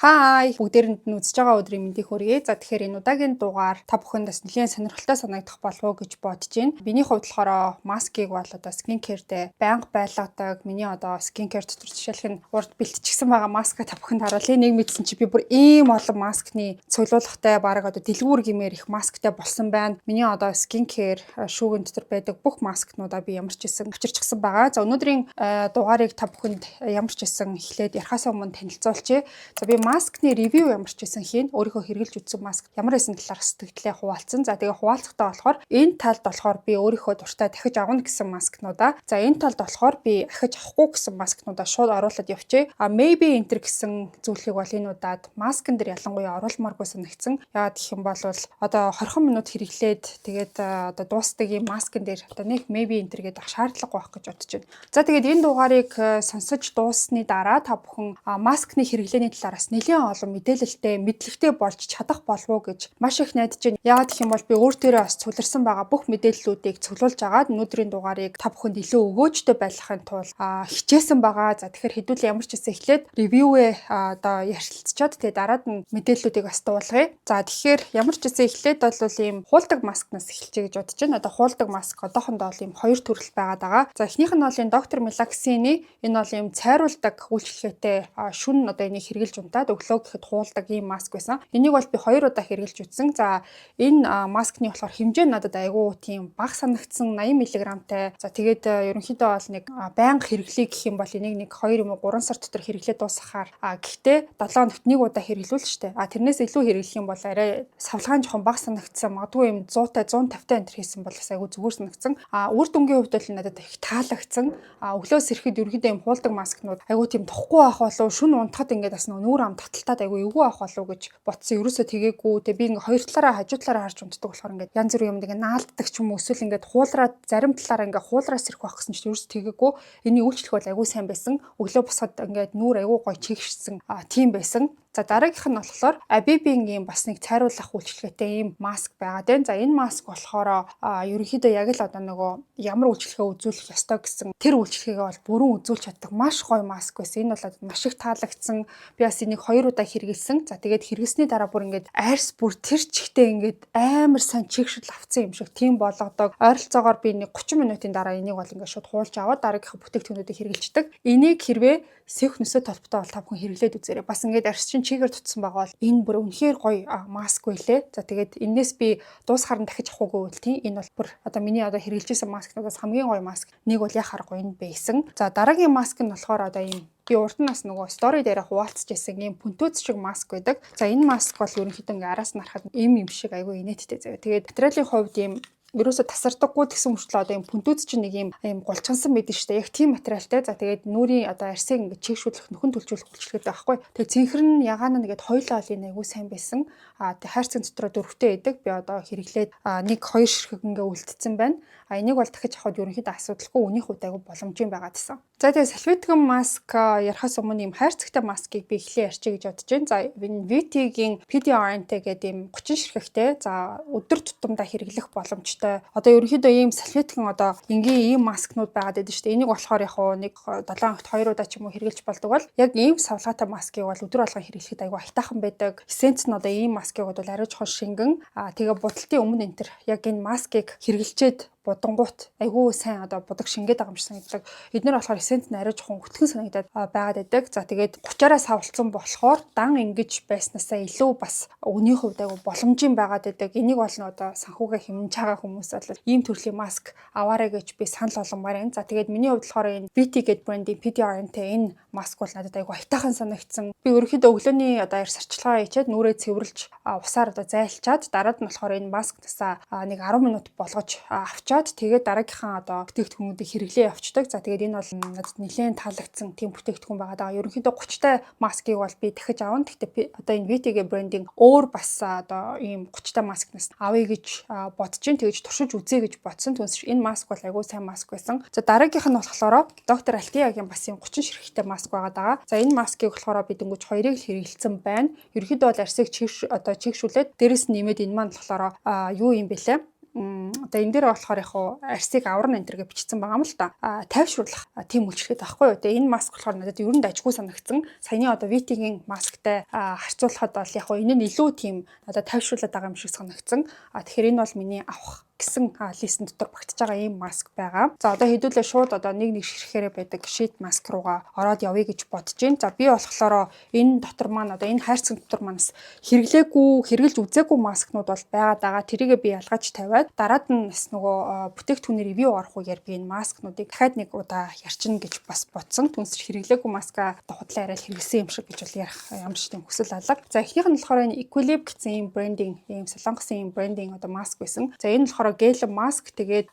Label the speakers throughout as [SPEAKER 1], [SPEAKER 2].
[SPEAKER 1] Хай бүгдээрэнд нь үзэж байгаа өдрийн мэндийг хүргэе. За тэгэхээр энэ удаагийн дугаар та бүхэнд бас нэлээд сонирхолтой санагдах болов уу гэж бодож байна. Биний хувьд болохоор маскыг бол одоо скин кертэй байнга байлгадаг. Миний одоо скин кер дотор жишээлх нь урд бэлтчихсэн байгаа маска та бүхэнд харуулъя. Нэг мэдсэн чи би бүр ийм олон маскны цуглуулгатай баг одоо дэлгүүр гэмээр их масктай болсон байна. Миний одоо скин кер шүүгэн дотор байдаг бүх маскнуудаа би ямар ч хэсэн авчирчихсан байгаа. За өнөөдрийн дугаарыг та бүхэнд ямар ч хэсэн эхлээд ярихаас өмнө танилцуулъя. За би маскны ревю ямар ч байсан хийн өөрийнхөө хэрэглэж үзсэн маск ямар байсан талаар сэтгэлдээ хуваалцсан. За тэгээ хуваалцахтаа болохоор энэ талд болохоор би өөрийнхөө дуртай дахиж авна гэсэн маскнуудаа. За энэ талд болохоор би дахиж авахгүй гэсэн маскнуудаа шууд оруулаад явчихъя. Maybe enter гэсэн зүйлийг бол энэ удаад маскн дээр ялангуяа оруулмааргүй санагдсан. Яагаад гэх юм бол одоо 20 минут хэрэглээд тэгээд одоо дуустдаг юм маскн дээр одоо нэг maybe enter гэдэг шаардлагагүй байх гэж бодож байна. За тэгээд энэ дугаарыг сонсож дууссаны дараа та бүхэн маскны хэрэглээний талаараас нэлээд олон мэдээлэлтэй, мэдлэгтэй болж чадах болов уу гэж маш их найдаж байна. Яагаад гэх юм бол би өөртөө бас цугларсан байгаа бүх мэдээллүүдийг цуглуулж агаад өнөөдрийн дугаарыг та бүхэнд илүү өгөөжтэй байлгахын тулд хичээсэн байгаа. За тэгэхээр хэдүүлээ ямар ч хэсэг эхлээд ревювээ одоо ярилцчаад тэгээ дараад нь мэдээллүүдийг бас дуулгая. За тэгэхээр ямар ч хэсэг эхлээд бол ийм хуулдаг маскнаас эхэлчихье гэж бодож байна. Одоо хуулдаг маск одоохондоо ийм хоёр төрөл байгаад байгаа. За эхнийх нь бол энэ доктор Мелаксины энэ бол ийм цайруулдаг үйлчлэгээтэй шүн одоо энийг хэрэглэж унтаад өглөө гэхэд хуулдаг ийм маск байсан. Энийг бол би 2 удаа хэрэглэж үзсэн. За энэ маскны болохоор хэмжээ надад айгүй тийм бага санагдсан 80 мг-тай. За тэгээд ерөнхийдөө бол нэг байнга хэрэглэе гэх юм бол энийг нэг 2 юм уу 3 сар дотор хэрэглээд дуусгахаар гэхдээ 7 хоногт нэг удаа хэрэглүүл штэ. Тэрнээс илүү хэрэглэх юм бол арай савлгаан жоохон бага санагдсан. Магадгүй юм 100-тай 150-тай энэ хийсэн бол бас айгүй зүгээр санагдсан. Үр дүнгийн хувьд бол надад их таалагдсан. Өглөөс ирэхэд ерөнхийдөө юм хуулдаг маскнууд айгүй тийм тохгүй байх болов шүн унтахад ингээд бас нүүр ам таталтаад айгүй эвгүй авах болов гэж бодсон. Ерөөсөө тэгээгүй. Тэгээ би ингээ хоёр талаараа хажуу талаараа харж унтдаг болохоор ингээд янз бүрийн юм ингээ наалддаг ч юм уу эсвэл ингээд хуулраад зарим талаараа ингээ хуулраас ирэх байх гэсэн чинь ерөөсөө тэгээгүй. Эний үйлчлэх бол айгүй сайн байсан. Өглөө босоход ингээд нүүр айгүй гоё чигшсэн. Тийм байсан. За дараагийнх нь болохоор Abibing ийм бас нэг цайруулах үйлчлэгээтэй ийм маск байгаад байна. За энэ маск болохоор ерөнхийдөө яг л одоо нөгөө ямар үйлчлэгээ үзүүлэх ёстой гэсэн тэр үйлчлэгээ бол бүрэн үзүүлж чаддаг маш гоё маск байсан. Энэ бол маш их таалагдсан. Би бас энийг 2 удаа хэрэгэлсэн. За тэгээд хэрэглэсний дараа бүр ингээд арьс бүр тэр чигтээ ингээд амар сайн чигшил авцсан юм шиг тийм болгодог. Ойролцоогоор би нэг 30 минутын дараа энийг бол ингээд шууд хуулж аваад дараагийнх бүтээгдэхүүнүүдийг хэрэгжилдэг. Энийг хэрвээ сэх нөсөө толботой бол та бүхэн хэрэглээд үзээрэй. Бас ингээд арьс чинь чигээр тутсан байгаа бол энэ бүр үнэхээр гоё маск байлээ. За тэгээд энэс би дуусахаар нь дахиж авахгүй үйл тийм. Энэ бол бүр одоо миний одоо хэрэгжилжсэн маскнуудаас хамгийн гоё маск. Нэг бол яхаар гоё нь байсан. За дараагийн маск нь болохоор одоо ийм би урд нь бас нөгөө стори дээр хуваалцж байсан ийм пүнтөөц шиг маск байдаг. За энэ маск бол ерөнхийдөө ингээ араас нь харахад ийм шиг айгүй инээдтэй заяа. Тэгээд материалын хувьд ийм ерөөсө тасардаггүй гэсэн мөрчлөө одоо юм пүнтөөц чинь нэг юм гулчгансан байдаг шүү дээ. Яг тийм материалтай. За тэгээд нүрийн одоо арьсыг ингээд чигшүүлэх нөхөн төлжүүлэх үйлчлэгээтэй байхгүй. Тэгээд цэнхэр нь ягаана нэгэд хоёлоо олын айгүй сайн байсан. Тэгээд хайрцаг дотроо 4-тэй байдаг. Би одоо хэрэглээд нэг 2 ширхэг ингээ үлдсэн байна. Энийг бол дахиж авахд ерөнхийдөө асуудалгүй үнийх хувьд айгүй боломжийн байгаад байсан. За тэгээд салфеткан маск ярахаас өмнө юм хайрцагтай маскыг би эхлээ ярьчих гэж бодож байна. За энэ VT-гийн PDRN-тэй гэдэг юм 30 ширхэгтэй. За өдөр тутамдаа хэрэглэх боломжтой. Одоо ерөнхийдөө ийм салфеткан одоо энгийн ийм маскнууд байгаад байдаг шүү дээ. Энийг болохоор яг нэг 7 хоногт 2 удаа ч юм уу хэрэглэж болдог бол яг ийм савлгаатай маскыг бол өдөр болгон хэрэглэхэд айгүй айтаахан байдаг. Эссенц нь одоо ийм маскыг бол арай жоохон шингэн тэгээ будалтын өмнө энтер яг энэ маскыг хэрэглэчээд будангуут айгүй сайн одоо будаг шингээд байгаа юм шиг санагддаг. Эднэр болохоор эссенц нь арай жоохон өтгөн санагдаад байгаад байдаг. За тэгээд 30-аас савлцсан болохоор дан ингэж байснаасаа илүү бас өний хувьд айгүй боломжийн байгаад байдаг. Энийг бол одоо санхүүгээ хэмнэж байгаа хүмүүс бол ийм төрлийн маск аваарай гэж би санал болгомоор байна. За тэгээд миний хувьд болохоор энэ BT гэдэг брендийн PDRN-тэй энэ маск бол надад айгүй айтаахан санагдсан. Би ерөнхийдөө өглөөний одоо арьс арчилгаа хийчихэд нүрээ цэвэрлж усаар одоо зайлчаад дараад нь болохоор энэ маскнасаа нэг 10 минут болгож авчаад тэгээд дараагийнхаа одоо бүтээгдэхүүнүүдийг хэрэглээ явцдаг. За тэгээд энэ бол надад нэлээд таалагдсан тийм бүтээгдэхүүн байгаа даа. Ерөнхийдөө 30-тай маскыг бол би дахиж авна. Гэхдээ одоо энэ VT-гийн брендинг өөр бас одоо ийм 30-тай маскнаас авъя гэж бодож байна. Тэгэж туршиж үзье гэж бодсон. Түнш энэ маск бол айгүй сайн маск байсан. За дараагийнх нь болохоор доктор Алтиягийн бас юм 30 ширхэгтэй маск байгаа даа. За энэ маскыг болохоор би дөнгөж 2-ыг л хэрэгэлсэн байна. Ерөнхийдөө бол арьсыг чигшүүлээд дээрэс нь нэмээд энэ маань болохоор юу юм бэлээ? одоо энэ дээр болохоор яг хуу арсыг аварна энэ төргээ бичсэн байгаа юм л та. Тайвшруулах тийм үйлчлэгээ байхгүй юу. Тэгээ энэ маск болохоор надад ер нь дажгүй санагдсан. Саяны одоо VT-ийн масктай харьцуулахад бол яг хуу энэ нь илүү тийм надад тайвшруулаад байгаа юм шиг санагдсан. Тэгэхээр энэ бол миний авах гэсэн листэн дотор багтж байгаа ийм маск байгаа. За одоо хэдүүлээ шууд одоо нэг ширхээрээ байдаг шийт маск руугаа ороод явъя гэж бодож байна. За би болохоор энэ дотор маань одоо энэ хайрцаг дотор манаас хэрэгжилж үзээгүй маскнууд бол байгаад байгаа. Тэрийгээ би ялгаж тавиад дараад нь бас нөгөө бүтээгдэхүүнээр ревю орох үеэр би энэ маскнуудыг дахиад нэг удаа ярьчна гэж бас бодсон. Түнсэр хэрэглээгүй маска худлаа яриад хэрэглэсэн юм шиг гэж бол ярих ямар ч тийм хүсэл алга. За эхнийх нь болохоор энэ Equilibre гэсэн ийм брендинг, ийм солонгосын ийм брендинг одоо маск байсан. За энэ болохоор гел маск тэгээд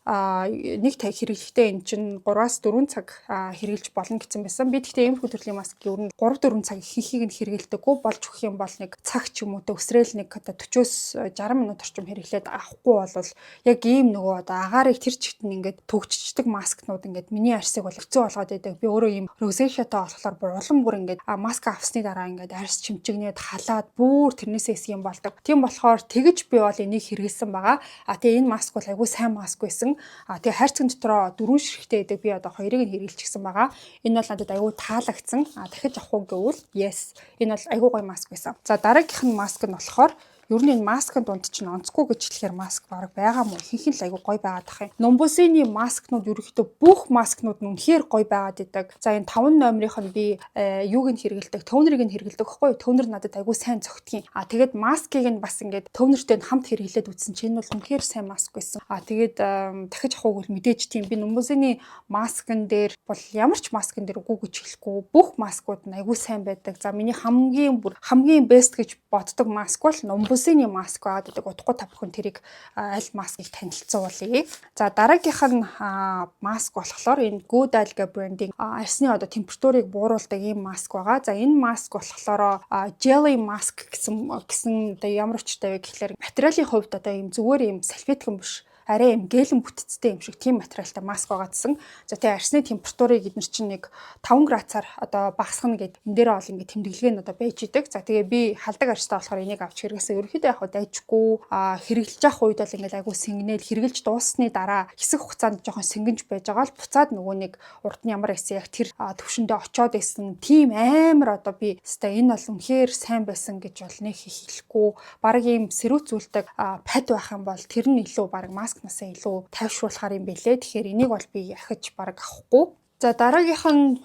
[SPEAKER 1] нэг таг хэрэглэхдээ эн чинь 3-4 цаг хэрэглэж болно гэсэн байсан. Би тэгтээ иймэрхүү төрлийн маск ер нь 3-4 цаг ихийг нь хэрэглэдэггүй болж өгөх юм бол нэг цаг ч юм уу өсрөөл нэг одоо 40-с 60 минут орчим хэрэглээд авахгүй бол яг ийм нөгөө одоо агаарыг тэр чигт нь ингээд төгччдэг маскнууд ингээд миний арсыг бол хэцүү болгоод байдаг. Би өөрөө ийм розешатай болохоор улам бүр ингээд маск авсны дараа ингээд арс чимчигнээд халаад бүр тэрнээсээ эсэх юм болдог. Тийм болохоор тэгэж би бол энийг хэрэглэсэн байгаа. Тэгээ энэ маск бол айгүй сайн маск байсан. Тэгээ хайрцаг дотроо 4 ширхтээ байдаг. Би одоо 2-ыг нь хэрэглэчихсэн байгаа. Энэ бол надад айгүй таалагдсан. Дахиж авах уу гэвэл yes. Энэ бол айгүй гоё маск байсан. За дараагийнх нь маск нь болохоор ер нь энэ маскын дунд чинь онцгүй гэж хэлэхээр маск бараг байгаа мó ихэнх нь л айгүй гоё байгаад ах юм. Numbusin-ы маскнууд ерөөхдөө бүх маскнууд нь үнэхээр гоё байгаад идэг. За энэ 5 номерийнх нь би юуг нь хэрэгэлдэг, тонерыг нь хэрэгэлдэг байхгүй юу? Тонер надад айгүй сайн зөгтгийн. Тэгээд маскыг нь бас ингээд тонертэй хамт хэрэглээд үзсэн чинь энэ бол үнэхээр сайн маск байсан. Тэгээд дахиж авах үгүй мэдээж тийм би Numbusin-ы маскн дээр бол ямар ч маскн дээр үгүй гэж хэлэхгүй. Бүх маскууд нь айгүй сайн байдаг. За миний хамгийн best гэж боддог маск бол Numbusin-ы маск байгаад байдаг. Утгагүй та бүхэн тэрийг аль маскыг танилцуулъя. За дараагийнх нь маск болохоор энэ Good Alga брендинг арсны одоо температурыг бууруулдаг ийм маск байгаа. За энэ маск болохоор jelly mask гэсэн одоо ямар очтой вэ гэхлээр материалын хувьд одоо ийм зүгээр ийм салфеткан биш арай юм гэлэн бүтцтэй юм шиг тийм материалтай маск байгаадсан. За тэгээ арсны температурыг эдгээр чинь нэг 5 градусаар одоо багасгах гэдэг энэ дээр бол ингэ тэмдэглэгээ нь одоо байж идэг. За тэгээ би халдаг арстай болохоор энийг авч хэрэглэсэн. Ерөнхийдөө яг дайжгүй хэрэглэж явах үед бол ингэ айгу сэнгэнэл хэрэглэж дууссаны дараа хэсэг хугацаанд жоохон сэнгэнж байж байгаа л буцаад нөгөө нэг урд нь ямар байсан яг тэр төвшөндөө очоод исэн. Тийм амар одоо би өстой энэ бол үнэхээр сайн байсан гэж бол нэг хэлэхгүй. Бараг ийм сэрүүцүүлдэг пад байх юм бол тэр нь илүү бараг маск насаа илүү тайвшруулахаар юм бэлээ. Тэгэхээр энийг бол би ахиж бараг авахгүй. За дараагийнх нь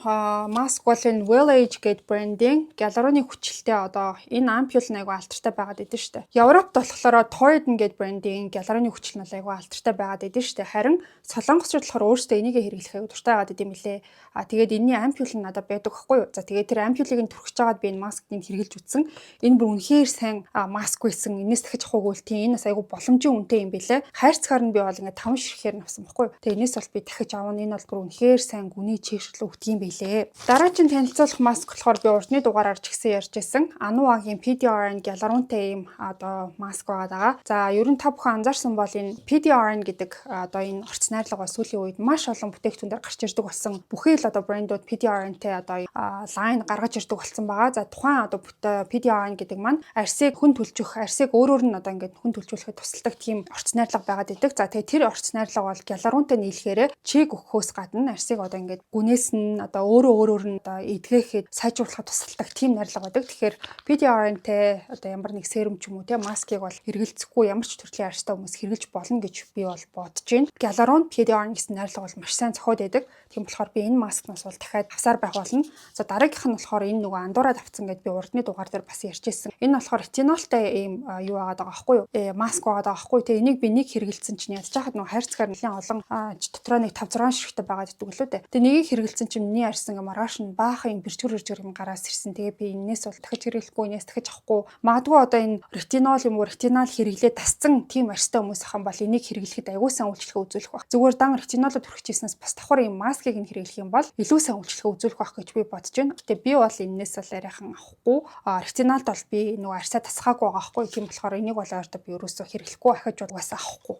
[SPEAKER 1] маск бол энэ Well Age гэдэг брендинг гиалуроны хүчилтэй одоо энэ ампул нь айгу алтартай байгаад идэв штэ. Европт болохоор Toriden гэдэг брендинг гиалуроны хүчил нь айгу алтартай байгаад идэв штэ. Харин солонгосчууд болохоор өөрсдөө энийг хэрэглэхээ дуртай байгаад идэм билээ. Тэгээд энэний ампул нь надад байдаг байхгүй юу? За тэгээд тэр ампулыг нь түрхэж жагаад би энэ маскыг хэрэглэж үзсэн. Энэ бүр үнэхээр сайн маск байсан. Энэс дахиж авахгүй тийм энэ бас айгу боломжийн үнэтэй юм билээ. Хайрцгаар нь би бол ингээд 5 ширхээр авсан байхгүй юу? Тэгээд энэс бол би дахиж авна. Энэ бол бүр үнэхээр сайн чийшрэл өгдөг юм билээ. Дараагийн танилцуулах маск болохоор би урдны дугаараар ч гэсэн ярьж байсан. Anuag-ийн PDRN гиалуронтой ийм одоо маск байгаа. За ер нь та бүхэн анзаарсан бол энэ PDRN гэдэг одоо энэ орц найрлага сүүлийн үед маш олон бүтээгдэхүүнээр гарч ирдэг болсон. Бүхий л одоо брэндүүд PDRN-тэй одоо лайн гаргаж ирдэг болсон байгаа. За тухайн одоо PDRN гэдэг маань арсыг хүн төлжөх, арсыг өөрөөр нь одоо ингээд хүн төлжүүлэхэд тусалдаг тийм орц найрлага байгаад идэг. За тэгээ тэр орц найрлага бол гиалуронтой нийлэхээр чиг өгөхөөс гадна арсыг одоо ингээд гүнээс нь одоо өөрөөр нь одоо эдгэхэд сайжруулахад тусалдаг тийм найрлага байдаг. Тэгэхээр PDRN-тэй одоо ямар нэг серум ч юм уу те маскыг бол хэрэгэлцэхгүй ямар ч төрлийн арстай хүмүүс хэрэглэж болно гэж би бол бодож байна. Гиалурон PDRN гэсэн найрлага бол маш сайн зохиод байдаг. Тийм болохоор би энэ маскнаас бол дахиад авсаар байх болно. За дараагийнх нь болохоор энэ нөгөө андуураад авцсан гэдээ би урдны дугаар дээр бас ярьжсэн. Энэ болохоор ретинолтой ийм юу байгаа даа байхгүй юу? Маск байгаа даа байхгүй. Тэгээ энийг би нэг хэрэгэлцэн чинь ядж хахад нөгөө хайрцгаар нэлээд олон дотроо нэг 5-6 ширхтээ байгаад идэг лөө дээ. Тэгээ нэгийг хэрэгэлцэн чинь миний арьс ингээ маргааш нь баахан юм бэрчгэр гараас ирсэн. Тэгээ би энэс бол дахиж хэрэглэхгүй, энэс дахиж авахгүй. Магадгүй одоо энэ ретинол юм уу ретинал хэрэглээ тасцсан тийм арьстай хүмүүс ахын бол энийг хэрэглэхэд аягүй сайн үйлчлэгээ үзүүлэх баг. Зүгээр дан ретинолод хүрчихснээс бас давхар юм маскыг нь хэрэглэх юм бол илүү сайн үйлчлэгээ үзүүлэх байх гэж би бодож байна. Гэтэ би бол энэс бол арайхан авахгүй. Ретиналд бол би нөгөө арьсаа тасгаагүй байгаа байхгүй. Тийм болохоор энийг бол ойртоо би ерөөсөө хэрэглэхгүй ахиж угаасаа авахгүй.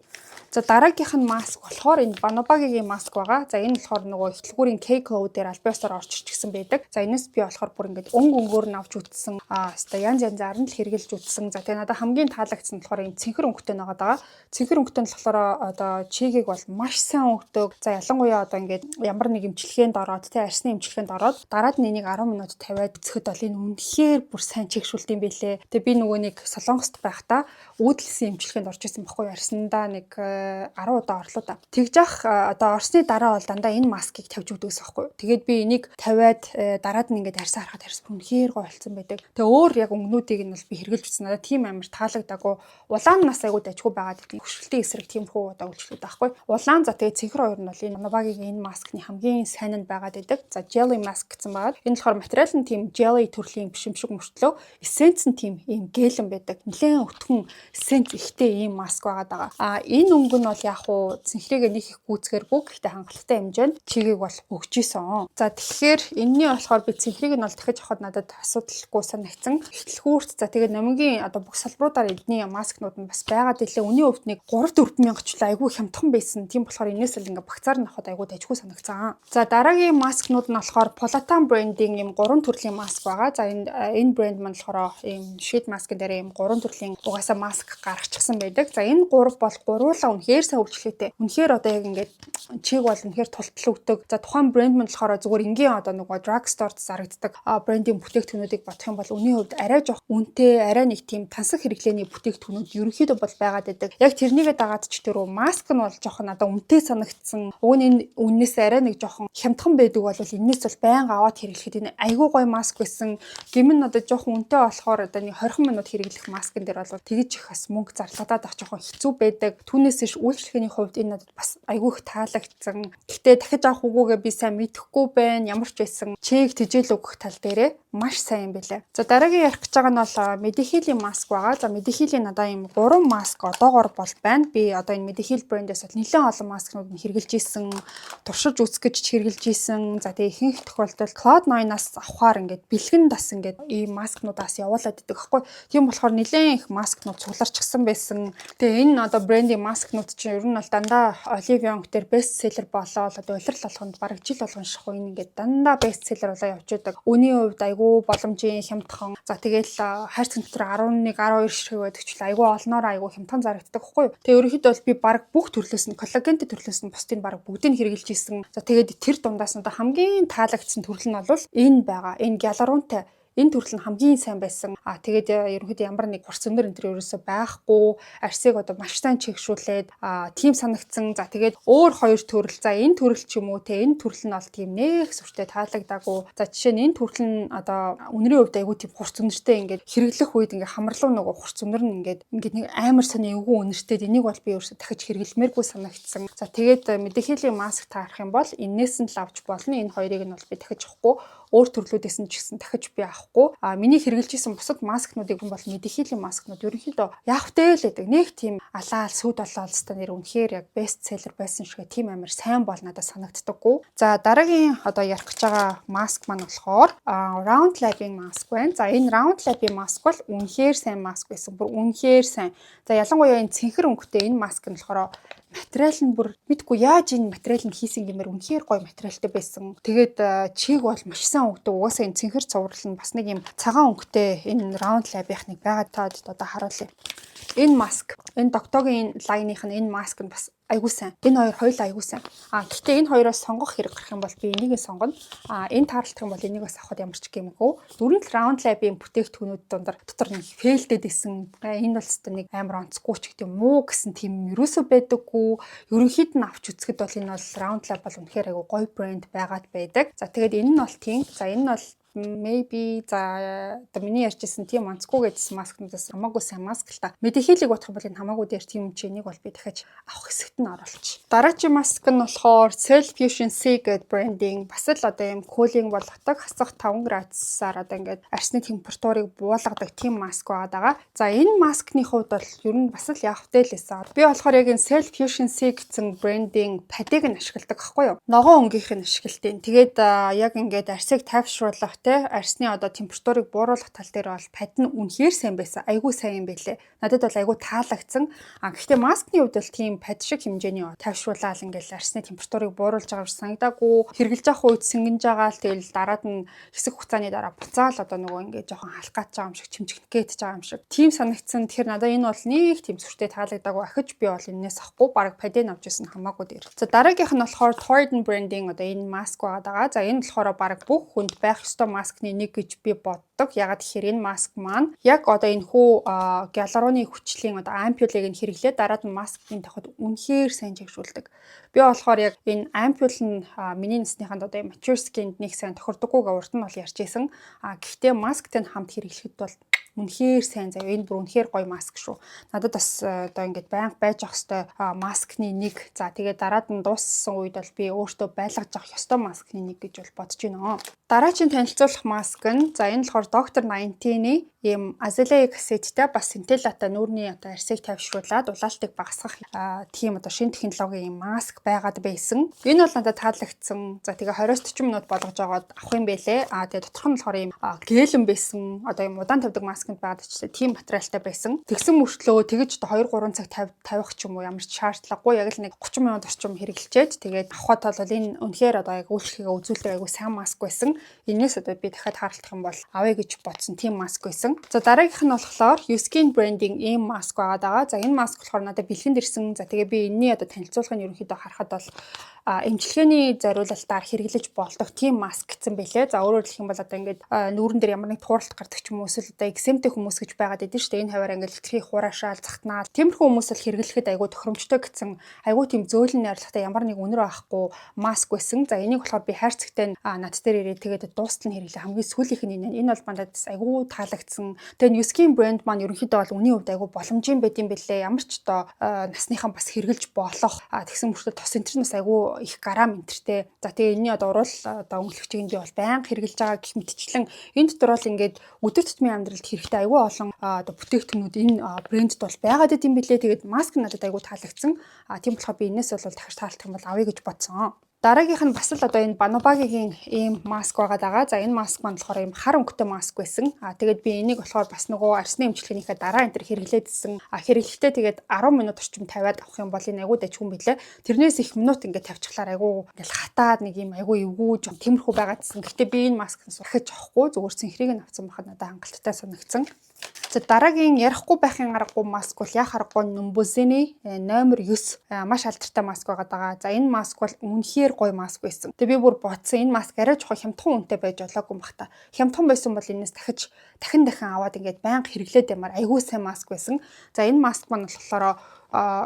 [SPEAKER 1] За дараагийнх нь маск болохоор энэ Banobag-ийн маск байгаа. За энэ болохоор нөгөө дэлгүүрийн K-Cloud дээр аль биесээр орж ирчихсэн байдаг. За энэс би болохоор бүр ингээд өнгөөр нь авч үзсэн. Хэвээ янз янзаар нь л хэрглэж үзсэн. За тэгээ надад хамгийн таалагдсан болохоор энэ цэнхэр өнгөтэй байгаа даа. Цэнхэр өнгөтэй нь болохоор одоо чигийг бол маш сайн өгдөг. За ялангуяа одоо ингээд ямар нэг эмчилгээнд ороод тэ арсны эмчилгээнд ороод дараад нь энийг 10 минут тавиад үзэхэд бол энэ үнэхээр бүр сайн чигшүүлт юм бэлээ. Тэгээ би нөгөө нэг Солонгост байхдаа өөдлөсөн эмчилгээнд орж исэн байхгүй арсандаа нэг 10 удаа орлоо да. Тэгж явах одоо орсны дараа бол дандаа энэ маскыг тавьж өгдөгс байхгүй. Тэгээд би энийг тавиад дараад нь ингээд арьсаа харахад арьс үнэхээр гоё болсон байдаг. Тэгээ өөр яг өнгнүүдийг нь бол би хэрглэж үзсэн. Надад тийм амар таалагдаагүй. Улаан нас айгуу дажгүй байгаад идэв. Хөшөлтийн эсрэг тийм хөө одоо үйлчлүүд байхгүй. Улаан за тэгээ цэнхэр хоёр нь бол энэ Novag-ийн энэ маскны хамгийн сайн нь байгаад идэг. За jelly mask гэсэн байгаад энэ болохоор материал нь тийм jelly төрлийн бишимшиг мөртлөө эссенц нь тийм ийм гээлэн байдаг. Нэлээд өтгөн эссенц ихтэй ийм маск байгаад байгаа. Энэ өнгө нь бол яг хуу цэнхрийг нэг их гүйцгээргүй гэхдээ хангалттай хэмжээнд чигийг бол өгч исэн. За тэгэхээр энэний болохоор би цэнхрийг нь бол дахиж авахд надад асуудалгүй санагдсан. Эхлэлгүүрт за тэгээд номингийн одоо бүх салбаруудаар эдний маскнууд нь бас байгаад илээ. Үний хувьд нэг 3-4 мянга ч л айгүй хямдхан байсан. Тийм болохоор энэс л ингээ багцаар нь авахд айгүй тажгүй санагцсан. За дараагийн маскнууд нь болохоор Polatan brand-ийн ийм 3 төрлийн маск байгаа. За энэ брэнд маань болохоор ийм sheet mask-ын дээр ийм 3 төрлийн угаасаа маск гаргачихсан байдаг. За энэ 3 бол гуруулаа үнэхээр сайн хөгжлөөтэй. Үнэхээр одоо яг ингээд чиг бол үнэхээр тултал өгдөг. За тухайн брэнд маань болохоор зүгээр энгийн одоо нөгөө drugstore-д зарагддаг брендийн бүтээгдэхүүнүүдийг бодох юм бол үнийн хувьд арай жоох үнэтэй, арай нэг тийм тансаг хэрэглээний бүтээгдэхүүнүүд ерөнхийдөө бол байгаад байдаг. Яг тэрнийгээ дагаад ч тэрөө маск нь бол жоох надад үнэтэй санагдсан. Уг нь энэ үннээс арай нэг жоох хямдхан байдаг бол энэс бол байнга аваад хэрэглэхэд энэ айгүй гоё маск байсан. Гэмн надад жоох үнэтэй болохоор одоо нэг 20 минут хэрэглэх маскын дээр бол тэгж их бас мөнгө зарлагадаад авах жоох хэцүү байдаг. Түүнээс иш үйлчлэгээний хувьд энэ надад бас айгүй их таалагдсан. Гэхдээ дахиж авах үгүйгээ би сайн мэдэхгүй байна. Ямар ч байсан чек тижэл өгөх тал дээрээ маш сайн юм билээ. За дараагийн ярих гэж байгаа нь бол Mediheal-ийн маск байгаа. За Mediheal-ийн надаа ийм 3 маск одоогоор бол байна. Би одоо энэ Mediheal брэндээс бол нэлээд олон маскнууд нь хэрэгжилж исэн, туршиж үзэх гэж хэрэгжилж исэн. За тэгээ ихэнх тохиолдолд Cloud9-аас авахаар ингээд бэлгэн дас ингээд ийм маскнуудаас явуулаад идэг байхгүй. Тийм болохоор нэлээд их маскнууд цугларчсан байсан. Тэгээ энэ одоо брендийн маскнууд чинь ер нь бол дандаа Olive Young дээр best seller болоод одоо улирал болгонд бараг жил болгон шахуу энэ ингээд дандаа best seller болоо явж байдаг. Үний хувьд айгүй боломжийн хямдхан. За тэгээл хайр цэнтэр 11 12 ширхэг байдаг ч айгүй олноор айгүй хямдхан зарагддаг байхгүй юу. Тэгээ ерөнхийдөө бол би бараг бүх төрлөөс нь коллагентэй төрлөөс нь бусдыг бараг бүгдийг хэрэгжилж исэн. За тэгээд тэр дундаас нь хамгийн таалагдсан төрөл нь бол энэ байгаа. Энэ гиалурунтай энэ төрөл нь хамгийн сайн байсан. Тэгээд ерөнхийдөө ямар нэг хурц өндөр энэ төр ерөөсөө байхгүй. Арсыг одоо маш сайн чигшүүлээд тийм санагдсан. За тэгээд өөр хоёр төрөл. За энэ төрөл ч юм уу те энэ төрөл нь бол тийм нэх сүртэй таалагдаагүй. За жишээ нь энэ төрөл нь одоо үнэрийн хувьд айгүй тийм хурц өнөртэй ингээд хэрэглэх үед ингээд хамарлуу нөгөө хурц өнөр нь ингээд нэг амар сони эвгүй өнөртэй. Энийг бол би ерөөсөө дахиж хэрэглэмээргүй санагдсан. За тэгээд Mediheal-ийн маск таарах юм бол энээс нь л авч болно. Энэ хоёрыг нь бол би дахиж авахгүй. Өөр төрлүүдээс нь ч гэсэн дахиж би авахгүй. Миний хэрэгжилж исэн бусад маскнуудыг бол Mediheal-ийн маскнууд ерөнхийдөө явахтай л байдаг. Нэг тийм алаал сүд болоолстой нэр үнэхээр яг best seller байсан шиг тийм амар сайн бол надад санагддаггүй. За дараагийн одоо ярих гэж байгаа маск маань болохоор Round Lab-ийн маск байна. За энэ Round Lab-ийн маск бол үнэхээр сайн маск байсан. Бүр үнэхээр сайн. За ялангуяа энэ цэнхэр өнгөтэй энэ маск нь болохоор материал нь бүр мэдгүй яаж энэ материал нь хийсэн гэмээр үнэхээр гоё материалтай байсан. Тэгээд чиг бол маш сайн өгдөг. Угаасаа энэ цэнхэр цуврал нь бас нэг юм цагаан өнгөтэй энэ Round Lab-ийнх нэг байгаад таад одоо харуулъя. Энэ маск, энэ Docto-гийн лайных нь энэ маск нь бас айгуу сайн. Энэ хоёул айгуу сайн. Гэхдээ энэ хоёроос сонгох хэрэг гарах юм бол би энийг сонгоно. Энэ таарлах юм бол энийг бас авахд ямар ч гэмгүй. Дөрөв л Round Lab-ийн бүтээгдэхүүнүүд дотор нэг фейлдэд исэн. Энэ бол өстө нэг амар онцгүй ч гэдэг муу гэсэн тийм ерөөсөө байдаггүй. Ерөнхийд нь авч үзэхэд бол энэ бол Round Lab бол үнэхээр айгуу гоё брэнд байгаад байдаг. За тэгээд энэ нь бол тийм. За энэ нь бол maybe за одоо миний ярьжсэн тийм онцгүй гэдсэн маскнуудаас хамаагүй сайн маск л та. Mediheal-ийг бодох бол энэ хамаагүй дээр тийм ч энийг бол би дахиж авах хэсэгт нь оруулчих. Дараагийн маск нь болохоор Cell Fusion C гэдэг брендинг бас л одоо юм кулинг болгодог хасах 5 градусаар одоо ингээд арсны температурыг буулгадаг тийм маск байгаа. За энэ маскны хувьд бол ер нь бас л явахтай л эсэн. Би болохоор яг энэ Cell Fusion C гэсэн брендинг падыг нь ашигладаг байхгүй юу? Ногоон өнгийнх нь ашигладаг. Тэгээд яг ингээд арсыг тайвшруулах те арсны одоо температурыг бууруулах тал дээр бол пад нь үнэхээр сайн байсан. Айгүй сайн юм байлээ. Надад бол айгүй таалагдсан. Гэхдээ маскны хувьд бол тийм пад шиг хэмжээний тавьшруулаад ингээл арсны температурыг бууруулж байгаа юм санагдаагүй. Хэрглэж авах үед сэнгэж байгаа л тэгэл дараад нь хэсэг хугацааны дараа буцаал одоо нөгөө ингээд жоохон халах гэж байгаа юм шиг чимчгэх гээд байгаа юм шиг. Тийм санагдсан. Тэгэхээр надад энэ бол нэг тийм зүрхтэй таалагдаагүй. Ахиж би бол энэс авахгүй баг падыг авч ирсэн хамаагүй дээр. За дараагийнх нь болохоор Torridon branding одоо энэ маск байгаа. За энэ болохоор баг бүх хүнд байх ёстой маскны нэг гэж би боддог. Ягаад гэхээр энэ маск маань яг одоо энэ хүү гиалуроны хүчлийн одоо ампулыг нь хэрэглээд дараад нь маскын тохиод үнэхээр сайн чигшүүлдэг. Би болохоор яг энэ ампул нь миний насныханд одоо mature skin-д нэг сайн тохирдоггүйгээ урд нь бол ярьж байсан. Гэхдээ масктай хамт хэрэглэхэд бол үнэхээр сайн заяа. Энэ бүр үнэхээр гоё маск шүү. Надад бас одоо ингээд байнга байж ах хэвээр маскны нэг. За тэгээд дараад нь дууссан үед бол би өөртөө байлгаж авах ёстой маскны нэг гэж бол бодож байна. Дараагийн танилцуулах маск нь за энэ болохоор Dr. 19-ийн ийм азелаик асеттэй бас синтеллатай нүүрний одоо арсыг тавьшруулад улаалтыг багасгах тийм одоо шинэ технологийн маск байгаад байсан. Энэ бол надад таалагдсан. За тэгээ 20-40 минут болгож аваад авах юм бэлээ. Тэгээ доторх нь болохоор ийм гэлэн байсан. Одоо ийм удаан тавьдаг маскнд байгаад ч тийм материалтай байсан. Тэгсэн мөртлөө тэгэж 2-3 цаг тавих ч юм уу ямар ч шаардлагагүй. Яг л нэг 30 минут орчим хэрэглэчээд тэгээд авахад бол энэ үнэхээр одоо яг үйлчлэгээ үзүүлдэг айгүй сайн маск байсан. Энээс одоо би дахиад харалтах юм бол авъя гэж бодсон тийм маск байсан. За дараагийнх нь болохоор Uskin branding ийм маск байгаа. За энэ маск болохоор надад бэлгэнд ирсэн. За тэгээ би энэний одоо танилцуулгыг ерөнхийдөө харахад бол эмчилгээний зориулалтаар хэрэглэж болдог тийм маск гэсэн бэлээ. За өөрөөр хэлэх юм бол одоо ингээд нүүрэн дээр ямар нэг тууралт гардаг ч юм уу эсвэл одоо экземтэй хүмүүс гэж байгаад идэв шүү дээ. Энэ хаваар ингээд дэлхий хураашаал захтнаа. Тиймэрхүү хүмүүс бол хэрэглэхэд айгүй тохиромжтой гэсэн айгүй тийм зөөлөн найрлагатай ямар нэг үнэр байхгүй маск байсан. За энийг болохоор би хайрцагтай над дээр ирээд тэгээд дуустал нь хэрэглээ. Хамгийн сүүлийнх нь энэ бол надад айгүй таалагдсан. Тэгээд Uskin брэнд маань ерөнхийдөө бол үнийн хувьд айгүй боломжийн байд юм бэлээ. Ямар ч одоо насныхан бас хэрэглэж болох тэгсэн мөртөө тос интернэс айгүй их грамм энтертэй. За тэгээ энэний одоо уруул одоо өнгөлөгчийг би бол байнга хэрэглэж байгаа гэх мэтчлэн энэ дотор бол ингээд өдөр тутмын амьдралд хэрэгтэй айгүй олон одоо бүтээгдэхүүнүүд энэ брэндд бол байгаад идэм билээ. Тэгээд маск надад айгүй таалагдсан. Тийм болохоор би энэс бол дахиж таалагдах юм бол авъя гэж бодсон. Дараагийнх нь бас л одоо энэ Banobag-ийн ийм маск байгаа. За энэ маск маань болохоор ийм хар өнгөтэй маск байсан. Тэгээд би энийг болохоор бас нөгөө арсны эмчилгээнийхээ дараа энэ төр хэрэглээдсэн. Хэрэглэхдээ тэгээд 10 минут орчим тавиад авах юм бол энэ айгүй дайчгүй билээ. Тэрнээс их минут ингээд тавьчихлаар айгүй ингээл хатаад нэг ийм айгүй эвгүүж тиймэрхүү байгаадсэн. Гэхдээ би энэ маскыг дахиж авахгүй зүгээр цэнхрийг нь авсан байхад надад хангалттай санагдсан. За дараагийн ярихгүй байхын аргагүй маск бол яах аргагүй Numbuzini номер 9 маш алдартай маск байгаа. За энэ маск бол үнэхээр гоё маск байсан. Тэгээ би бүр бодсон энэ маск арай жоо хямдхан үнэтэй байж болоогүй юм бах та. Хямдхан байсан бол энэс дахин аваад ингээд байнга хэрэглээд ямар айгүй сайн маск байсан. За энэ маск маань болохоор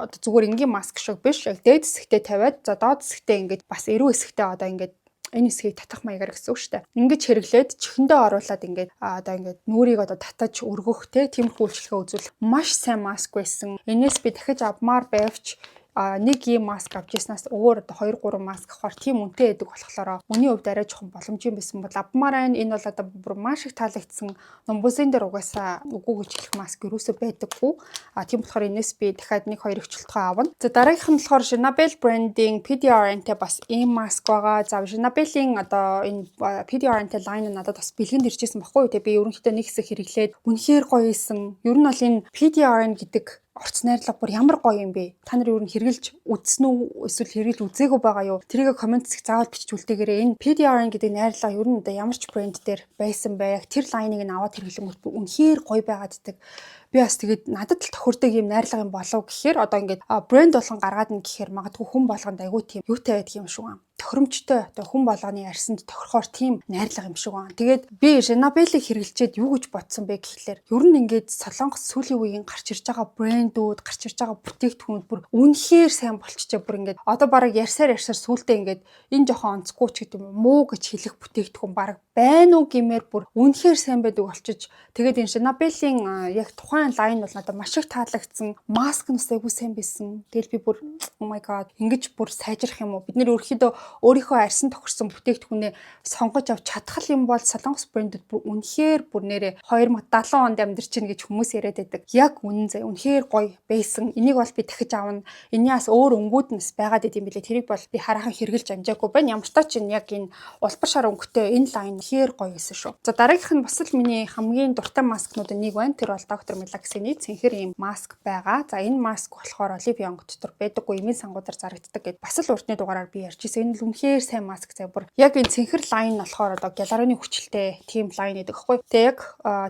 [SPEAKER 1] зүгээр энгийн маск шиг биш. Яг дээд хэсэгтээ тавиад за доод хэсэгтээ ингээд бас эрүү хэсэгтээ одоо ингээд энэ хэсгийг татах маягаар гэсэн үг шүү дээ. Ингэж хэрэглээд чихэндээ оруулаад ингээд одоо ингээд нүрийг одоо татаж өргөх тиймэрхүү үйлчлэгээ үзүүл маш сайн маск байсан. Энээс би дахиж авмаар байвч нэг ийм маск авч яснаас өөр одоо 2-3 маск авахар тийм үнэтэй байдаг болохоор үнийн хувьд арай жоохон боломжийн байсан бол авмаар байна. Энэ бол одоо бүр маш их таалагдсан. Numbuzin дээр угаасаа үгүй гэж хэлэх маск юусоо байдаггүй. Тийм болохоор энэс би дахиад 1-2 өчөлтгөө авна. За дараагийнх нь болохоор Janabel branding PDRN-тэй бас ийм маск байгаа. За Janabel-ийн одоо энэ PDRN-тэй лайн надад бас бэлгэнд иржсэн баггүй. Тэгээ би ерөнхийдөө нэг хэсэг хэрэглээд үнэхээр гоё исэн. Ер нь бол энэ PDRN гэдэг орц найрлага бүр ямар гоё юм бэ? Та нар юу н хэрглэж үзсэн үү? Эсвэл хэрглэж үзээгүй байгаа юу? Тэрийг комент хэсэг заавал бичиж үлдээгээрэй. Энэ PDRN гэдэг найрлага ер нь одоо ямар ч брэнд дээр байсан бай. Яг тэр лайныг нь аваад хэрэглэнгүүт үнэхээр гоё байгаад идэг. Би бас тэгээд надад л тохирдог юм найрлага юм болов гэхээр одоо ингээд брэнд болгон гаргаад нь гэхээр магадгүй хүн болгонд айгүй тийм юутай байдаг юм шиг байна. Тохиромжтой одоо хүн болгоны арсанд тохирохоор тийм найрлага юм шиг байна. Тэгээд би Janabel-ийг хэрэглэчээд юу гэж бодсон бэ гэхлээр ер нь ингээд Солонгос сүүлийн үеийн гарч ирж байгаа брэндүүд, гарч ирж байгаа бүтээгдэхүүнүүд бүр үнэхээр сайн болчихжээ. Бүр ингээд одоо бараг ярьсаар сүүлдээ ингээд энэ жоохон онцгүй ч гэдэг юм муу гэж хэлэх бүтээгдэхүүн бараг байна уу гэмээр бүр үнэхээр сайн байдаг болчиж. Тэгээд энэ Janabel-ийн яг тухайн лайн бол надад маш их таалагдсан. Маск нь айгүй сайн байсан. Тэгэл би бүр oh my god ингэж бүр сайжрах юм уу? Бид нэр өөрөөхдөө өөрийнхөө арьсан тохирсон бүтээгдэхүүнээ сонгож авч чадхал юм бол Солонгос брэндүүд бүр үнэхээр бүр нэрээ 2070 онд амьдарч чинь гэж хүмүүс яриад байдаг. Яг үнэн зэ үнэхээр гоё байсан. Энийг бол би дахиж авна. Энийас өөр өнгүүд нь байгаад идэм билээ. Тэрийг бол би хараахан хэрглэж амжаагүй байна. Ямар ч тач яг энэ улбар шар өнгөтэй энэ лайн үнэхээр гоё байсан шүү. За дараагийнх нь бас л миний хамгийн дуртай маскнуудын нэг байна. Тэр бол доктор Мелаксины цэнхэр ийм маск байгаа. За энэ маск болохоор Олив Янг дотор байдаггүй эмийн сангуудаар зарагддаг гэд бас л урдны дугаараар би ярьж ирсэн. Энэ л үнэхээр сайн маск зав. Бүр яг энэ цэнхэр лайн болохоор одоо гиалуроны хүчилтэй тийм лайн гэдэг аахгүй. Тэгээ яг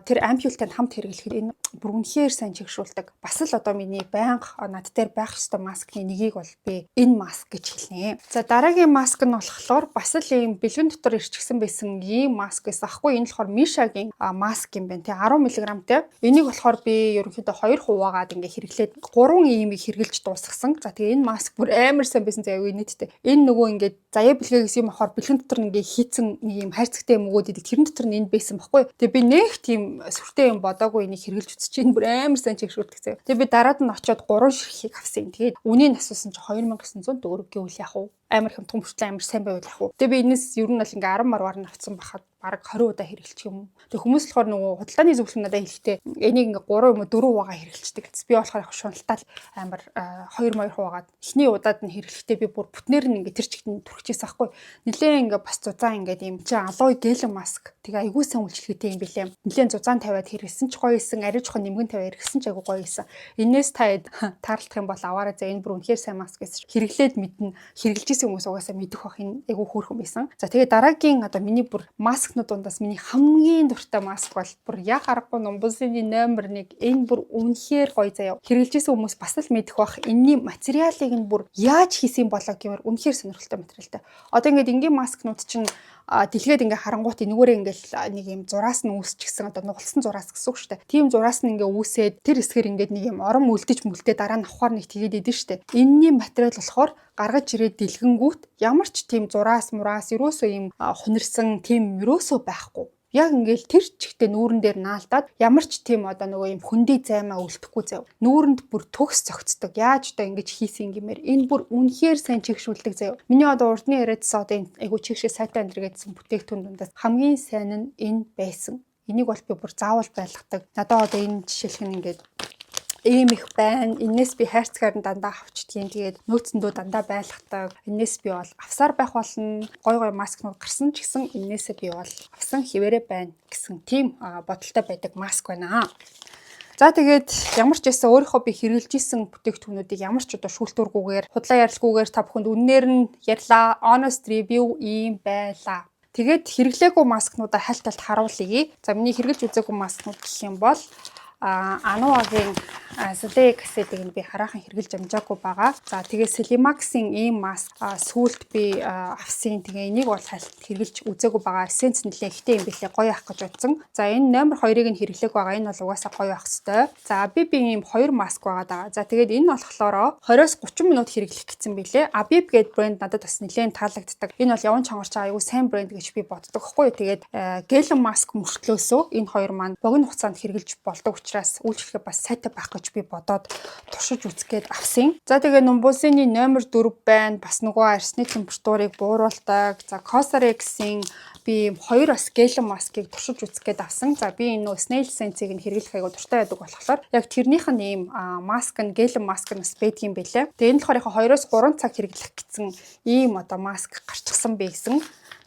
[SPEAKER 1] тэр ампултай хамт хэрэглэхэд энэ бүр үнэхээр сайн чигшүүлдэг. Бас л одоо миний байнга над дээр байх ёстой маскны нэгийг бол би энэ маск гэж хэлнэ. За дараагийн маск нь болохоор бас л ийм бэлгэн дотор ирчихсэн байсан ийм маск гэсэн аахгүй. Энэ болохоор Мишагийн маск юм байна. Тэ 10 мг-тэй. Энийг болохоор би ерөнхийдөө 2 хуваагаад ингээ хэрэглээд 3 иймийг хэрэглэж дуусгасан. За тэгээ энэ маск бүр амар сайн байсан заяа нийтдээ. Энэ нөгөө ингээ заяа бэлгээ гэсэн юм ахаар бэлгэн дотор ингээ хийцэн нэг юм хайрцагтай юм өгөөд идэг. Тэрэн дотор нь энэ байсан баггүй. Тэгээ би нэг тийм сүртэй юм бодоогүй энийг хэрэглэж үзэж чинь бүр амар сайн чигшүүлдэг заяа. Тэгээ би дараад нь очиод 3 ширхгийг авсан. Тэгээд үнийг асуусан чи 2900 төгрөг гэвэл яах вэ? Амар хэм том хүртэл амар сайн байвал яах вэ? Тэгээ би энэс ер нь бол ингээ 10 марваар нь авсан бахад бараг 20 удаа хэрэглэчих юм. Тэг хүмүүс болохоор нөгөө худалдааны зөвлөл надад хэлэхдээ энийг ингээ 3 юм уу 4 хуваагаа хэрэглэждэг. Би болохоор яг шуналтаал амар 2 хуваагаад эхний удаад нь хэрэглэхдээ би бүр бүтнээр нь ингээ тэр чигт нь түрхчихсэн байхгүй. Нилээн ингээ бас зузаан ингээ юм чи алоэ гел маск. Тэгээ айгүй сайн үйлчлэгтэй юм билээ. Нилээн зузаан тавиад хэрэгсэн ч гоё исэн, ари жоохон нэмгэн тавиад хэрэгсэн ч айгүй гоё исэн. Энээс та таарлах юм бол аваарай за энэ бүр үнэхээр сайн маск гэсэн. Хэрэглээд мэднэ. Хэрэглэжсэн хүмүүс угаасаа мэдэх бах энэ айгүй хөөрхөн байсан. За тэгээ дараагийн одоо миний бүр маскнууд дундаас миний хамгийн дуртай маск бол бүр яг аргагүй Numbuzzini номер 1. Энэ бүр үнэхээр гоё заяа. Хэрэглэжсэн хүмүүс бас л мэдэх бах. Энэний материалыг нь бүр яаж хийсэн болоо гэмээр үнэхээр сонирхолтой материалтай. Одоо ингээд энгийн маскнууд чинь дэлгээд ингээ харангуут энэгээрээ ингээл нэг юм зураас нь үүсчихсэн одоо нугалсан зураас гэсэн үг шүү дээ. Тийм зураас нь ингээ үүсээд тэр хэсгээр ингээд нэг юм орон үлдэж мүлдээ дараа нь авахаар нэг тэгээд идэв шүү дээ. Энэний материал болохоор гаргаж ирээд дэлгэнгүүт ямар ч тийм зураас мураас ерөөсөө юм хунирсан тийм ерөөсөө байхгүй. Яг ингээл тэр чигтээ нүүрэн дээр наалдаад ямар ч тийм одоо нөгөө юм хөндөй займаа үлдэхгүй зав. Нүүрэнд бүр төгс цогцдог. Яаж одоо ингэж хийсэн гэмээр энэ бүр үнэхээр сайн чигшүүлдэг зав. Миний одоо урдны яриадсан одоо энэ айгуу чигшээ сайтай амдэргээдсэн бүтээгдэхүүн дундаас хамгийн сайн нь энэ байсан. Энийг бол би бүр заавал байлгадаг. Надад одоо энэ жишээлх нь ингээд ийм их байна. Энээс би хайрцгаар нь дандаа авчдгийн. Тэгээд нөөцөндөө дандаа байлгадаг. Энээс би бол авсаар байх болно. Гой гой маскнууд гарсан ч гэсэн энээсээ би бол авсан хിവэрэ байна гэсэн тийм бодолтой байдаг маск байна. За тэгээд ямар ч байсан өөрийнхөө би хэрэгжилж исэн бүтээгдэхүүнүүдийг ямар ч одоо шүүлтүүргүйгээр, худлаа ярилцгүйгээр та бүхэнд үннээр нь ярьлаа. Honest review ийм байлаа. Тэгээд хэрэглээгүй маскнуудаа хальт талд харуулъя. За миний хэрэгжилж үзээгүй маскнууд гэх юм бол Ануагийн Zodiac acid-ийг би хараахан хэрэгжилж амжаагүй байгаа. За тэгээ Slimax-ийн ийм маск сүүлд би авсан. Тэгээ энийг бол хэрэгжилж үзээгүй байгаа. Эссенц нэлээ ихтэй юм билээ. Гоё ах гэж утсан. За энэ номер 2-ыг нь хэрэглэх байгаа. Энэ бол угаасаа гоё ах хэвээр. За Abib ийм 2 маск байгаа даа. За тэгээд энэ болохоор 20-30 минут хэрэглэх гэсэн билээ. Abib гэдэг брэнд надад бас нэлээд таалагддаг. Энэ бол яван чангарч аюу сайн брэнд гэж би боддог хгүй. Тэгээд гел маск мөртлөөсөө энэ хоёр маань богино хугацаанд хэрэгжилж болдог учраас үйлчлэгээ бас сайтай байх гэж би бодоод туршиж үзгээд авсан. За тэгээ Numbuzzini номер 4 байна. Бас нөгөө арсны температурыг бууруулдаг. За Cosrx-ийн би 2 бас гел маскыг туршиж үзгээд авсан. За би энэ нөө Snail Sense-ийг нь хэрэглэх аягүй дуртай байдаг болохоор яг тэрнийх нь ийм маск нь гел маск нь бас байдаг юм байлаа. Тэгээ энэ болохоор 2-3 цаг хэрэглэх гэсэн ийм одоо маск гарчихсан байсан.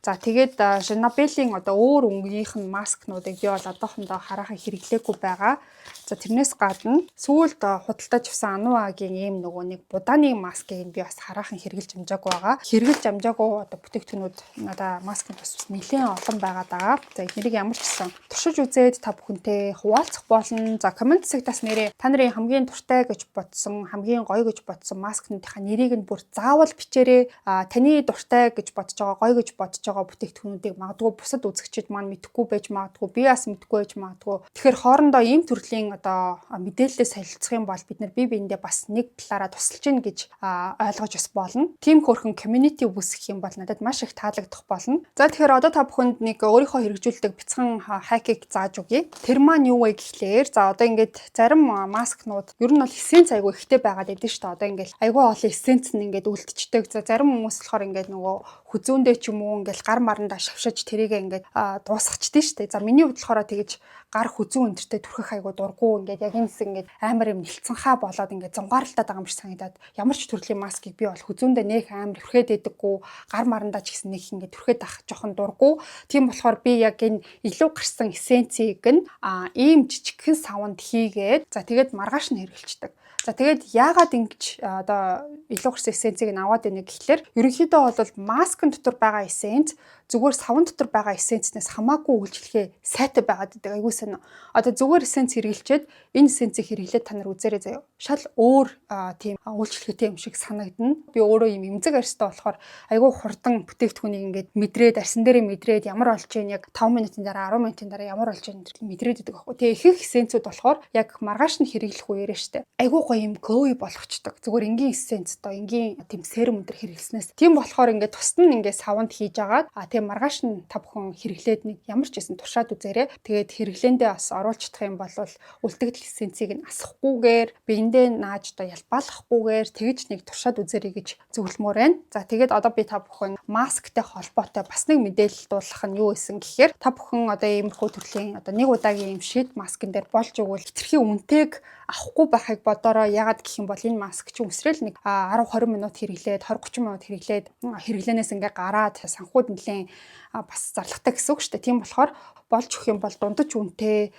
[SPEAKER 1] За тэгээд Janabelle-ийн одоо өөр өнгөнийх нь маскнуудыг би бол одоохондоо хараахан хэрэглээгүй байгаа. За тэрнээс гадна сүүлд худалдаж авсан Anuaгийн ийм нөгөө нэг будааны маскыг би бас хараахан хэрэглэж амжаагүй байгаа. Хэрэглэж амжаагүй одоо бүтээгдэхүүнүүд надаа маскны бас нэлээд олон байгаа даа. За эднэрийг ямар ч гэсэн туршиж үзээд та бүхэнтэй хуваалцах болно. За комент сектаас нэрээ та нарын хамгийн дуртай гэж бодсон, хамгийн гоё гэж бодсон маскнуудынхаа нэрийг нь бүр заавал бичээрэй. Таны дуртай гэж бодож байгаа, гоё гэж бодож байгаа бүтээгдэхүүнүүдийг магадгүй бусад үзэгчид маань мэдэхгүй байж магадгүй, би бас мэдэхгүй байж магадгүй. Тэгэхээр хоорондоо ийм төрлийн одоо мэдээлэлээ солилцох юм бол бид нар бие биендээ бас нэг талаараа тусалж гин гэж ойлгож бас болно. Тим хөрхөн community үүсгэх юм бол надад маш их таалагдах болно. За тэгэхээр одоо та бүхэнд нэг өөрийнхөө хэрэгжүүлдэг бяцхан хакийг зааж өгье. Тэр маань юу вэ гэхлээр за одоо ингээд зарим маскнууд ер нь бол эссенц айгүй ихтэй байгаад байдаг шүү дээ. Одоо ингээд айгүй олон эссенц нь ингээд үлдчихдэг. За зарим хүмүүс болохоор ингээд нөгөө хүзүүндээ ч юм уу ингээд гар марандаа шавшиж тэрийгээ ингээд дуусгачдээ шүү дээ. За миний хувьд болохоор тэгэж гар хүзүүн өндөртэй түрхэх айгуу дурггүй ингээд яг энэ хэсэг ингээд амар юм нэлцэнхаа болоод ингээд зунгаарлалтаад байгаа юм шиг санагдаад ямар ч төрлийн маскыг би бол хүзүүндээ нэх амар түрхээд идэггүй гар марандаа ч гэсэн нэг ингээд түрхээд ах жоохон дурггүй. Тийм болохоор би яг энэ илүү гарсан эссенцийг нь ийм жижигхэн савнд хийгээд за тэгээд маргааш нь хэрэглэждэг. За тэгээд яагаад ингэж одоо илүү гарсан эссенцийг нь аваад байна гэхлээр ерөнхийдөө бол маскын дотор байгаа эссенц зүгээр савн дотор байгаа эссенцнээс хамаагүй үйлчлэхээ сайтай байгаад байдаг. Айгуу сайн. Одоо зүгээр эссенц хэрэглэчээд энэ эссенцийг хэрэглээд та нар үзээрэй заяа. Шал өөр тийм үйлчлэхээтэй юм шиг санагдана. Би өөрөө юм эмзэг арьстай болохоор айгуу хурдан бүтээгдэхүүнийг ингээд мэдрээд арьсан дээрээ мэдрээд ямар болж ийн яг 5 минутын дараа 10 минутын дараа ямар болж ийн мэдрээд байдаг байхгүй. Тэгээ ихэнх эссенцүүд болохоор яг маргааш нь хэрэглэх үеэрээ штэ. Айгуу гоё юм glowy болгочдөг. Зүгээр энгийн эссенц одоо энгийн тийм серум өндөр хэрэглэснээс тийм болохоор ингээд тусад нь ингээд савнд хийж агаад тэгээ маргааш нь та бүхэн хэрэглээд нэг ямар ч байсан туршаад үзээрэй. Тэгээд хэрэглээндээ бас оруулж чадах юм бол үлдэгдэл эссенцийг нь асахгүйгээр биендээ нааж одоо ялбаалахгүйгээр тэгж нэг туршаад үзээрэй гэж зөвлөмөр байна. За тэгээд одоо би та бүхэн масктай холбоотой бас нэг мэдээлэл дуулах нь юу гэсэн гэхээр та бүхэн одоо иймэрхүү төрлийн одоо нэг удаагийн юм шид маскын дээр болж өгвөл хэтэрхий үнэтэйг авахгүй байхыг бодороо. Ягаад гэх юм бол энэ маск чинь үсрээл нэг 10-20 минут хэрэглээд 20-30 минут хэрэглээд хэрэглэнээс ингээ гараад санхуд нэлээд бас зарлагтай гэсэн үг шүү дээ. Тийм болохоор болж өгөх юм бол дундаж үнэтэй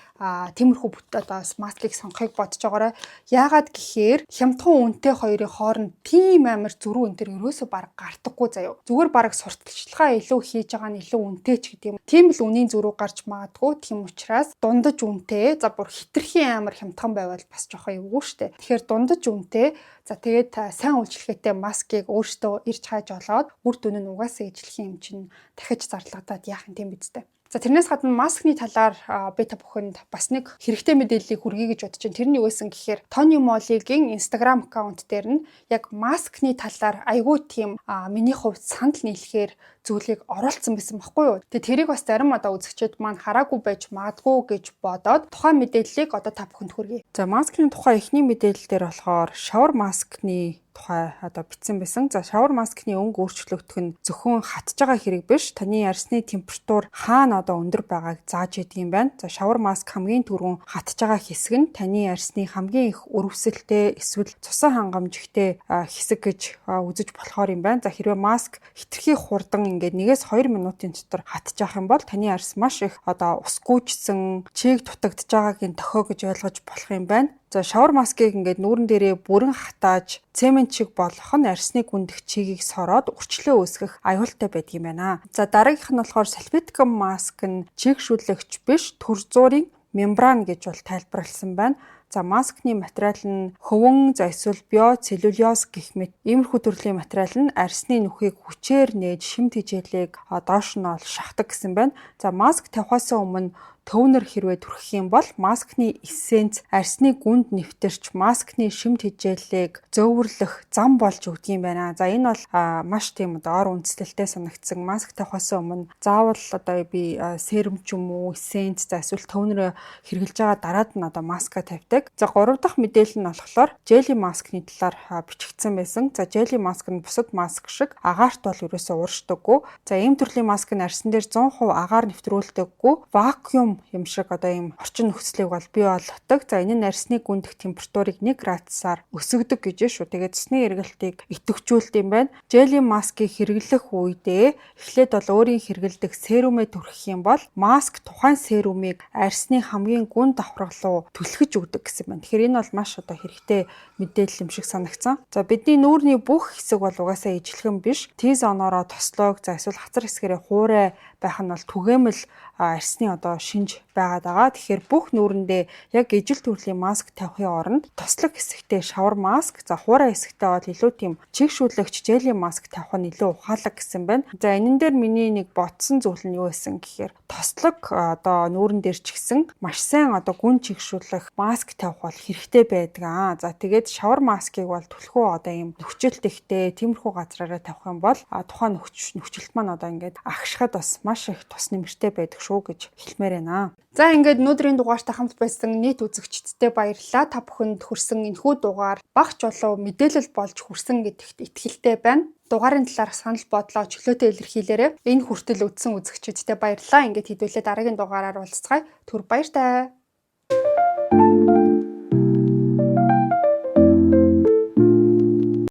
[SPEAKER 1] тиймэрхүү одоо маскыг сонгохыг бодож байгаарай. Яагаад гэхээр хямдхан үнэтэй хоёрын хооронд тийм амар зөрүү өнтер ерөөсөө баг гардаггүй заяа. Зүгээр баг сурталчилгаа илүү хийж байгаа нь илүү үнэтэй ч гэдэг юм. Тийм л үнийн зөрүү гарч магадгүй. Тийм учраас дундаж үнэтэй за бүр хитрхийн амар хямдхан байвал бас жоохон эвгүй шүү дээ. Тэгэхээр дундаж үнэтэй за тэгээд сайн үйлчлэгээтэй маскыг өөртөө ирж хааж олоод үр дүн нь угаасаа ижлэх юм чинь дахиж зарлагдаад яах юм тийм биз дээ. За тэрнээс гадна маскны талаар би та бүхэнд бас нэг хэрэгтэй мэдээллийг хүргэе гэж бодож байна. Тэрний юу гэсэн гэхээр Tony Moll-ийн Instagram аккаунт дээр нь яг маскны талаар айгүй тийм миний хувьд санал нийлэхээр зүйлийг оруулсан байсан байхгүй юу. Тэгээ тэрийг бас зарим одоо үзэгчид маань хараагүй байж магадгүй гэж бодоод тухайн мэдээллийг одоо та бүхэнд хүргэе. За маскны тухай эхний мэдээлэл дээр болохоор шавар маскны тухай одоо бичсэн байсан. За шавар маскны өнгө өөрчлөгдөх нь зөвхөн хатж байгаа хэрэг биш. Таны арсны температур хаана одоо өндөр байгааг зааж идэг юм байна. За шавар маск хамгийн түрүүн хатж байгаа хэсэг нь таны арсны хамгийн их өрөвсөлттэй эсвэл цусан хангамжтай хэсэг гэж үзэж болохоор юм байна. За хэрвээ маск хитрхи хурдан ингээд 1-2 минутын дотор хатж явах юм бол таны арс маш их одоо ус гүйжсэн, чийг дутагдж байгаагийн тохио гэж ойлгож болох юм байна. За шавар маскыг ингээд нүүрэн дээрээ бүрэн хатааж цемент шиг болгох нь арсны гүндэх чигийг сороод урчлөө үүсгэх аюултай байдаг юм байна. За дараагийнх нь болохоор салфеткам маск нь чигшүүлэгч биш, төр зуурын мембран гэж бол тайлбарласан байна. За маскны материал нь хөвөн за эсвэл биоцеллюлоз гэх мэт иймэрхүү төрлийн материал нь арсны нүхийг хүчээр нээж шимт хичээлийг доош нь ол шахдаг гэсэн байна. За маск тавихаас өмнө төвнөр хэрвээ түрхэх юм бол маскны эссенц арсны гүнд нэвтэрч маскны шимт хичээллийг зөөвөрлөх зам болж өгдөг юм байна. За энэ бол маш тийм ор үндэслэлтэй санагдсан. Маск тавихаас өмнө заавал одоо би серум ч юм уу эссенц за эсвэл төвнөр хэрглэж байгаа дараад нь одоо маска тавьдаг. За 3 дахь мэдээлэл нь болохоор жели маскны талаар бичигдсэн байсан. За жели маск нь бусад маск шиг агаарт бол ерөөсөө ууршдаггүй. За ийм төрлийн маск нь арсан дээр 100% агаар нэвтрүүлдэггүй. Вакуум юм шиг одоо ийм орчин нөхцөлийг бол бий болгодог. За энэ нь арсны гүндэх температурыг 1 градусаар өсгөдөг гэж шүү. Тэгээд цэсний эргэлтийг идэвхжүүлдэг юм байна. Жели маскыг хэрэглэх үедээ эхлээд бол өөрийн хэрэгэлдэг серумээ түрхэх юм бол маск тухайн серумыг арсны хамгийн гүн давхрал руу түлхэж өгдөг гэсэн байна. Тэгэхээр энэ бол маш одоо хэрэгтэй мэдээлэл юм шиг санагдсан. За бидний нүүрний бүх хэсэг бол угаасаа ижлэхэн биш. T-зоноороо тослог за эсвэл хацар хэсгэрээ хуурай байх нь бол түгээмэл арсны одоо шинж байгаад байгаа. Тэгэхээр бүх нүүрэндээ яг ижил төрлийн маск тавихын оронд тослог хэсэгтээ шавар маск, за хуурай хэсэгтээ бол илүү тийм чигшүүлэгч жели маск тавих нь илүү ухаалаг гэсэн байна. За энэн дээр миний нэг ботсон зүйл нь юу байсан гэхээр тослог одоо нүүрэн дээр ч гэсэн маш сайн одоо гүн чигшүүлэх маск тавих бол хэрэгтэй байдаг. За тэгээд шавар маскыг бол түлхүү одоо ийм нөхцөлт ихтэй тиймэрхүү газраараа тавих юм бол тухайн нөхцөлт маань одоо ингээд агшихад бас маш их тус нэмэртэй байдаг шүү гэж хэлмээр байна. За ингээд өнөөдрийн дугаартай хамт байсан нийт үзэгчдтэй баярлалаа. Та бүхэнд хүрсэн энэхүү дугаар багч болов мэдээлэл болж хүрсэн гэдэгт итгэлтэй байна. Дугаарын талаарх санал бодлоо чөлөөтэй илэрхийлээрэй. Энэ хүртэл үзсэн үзэгчидтэй баярлалаа. Ингээд хэдүүлээ дараагийн дугаараар уулзцгаая. Түр баяртай.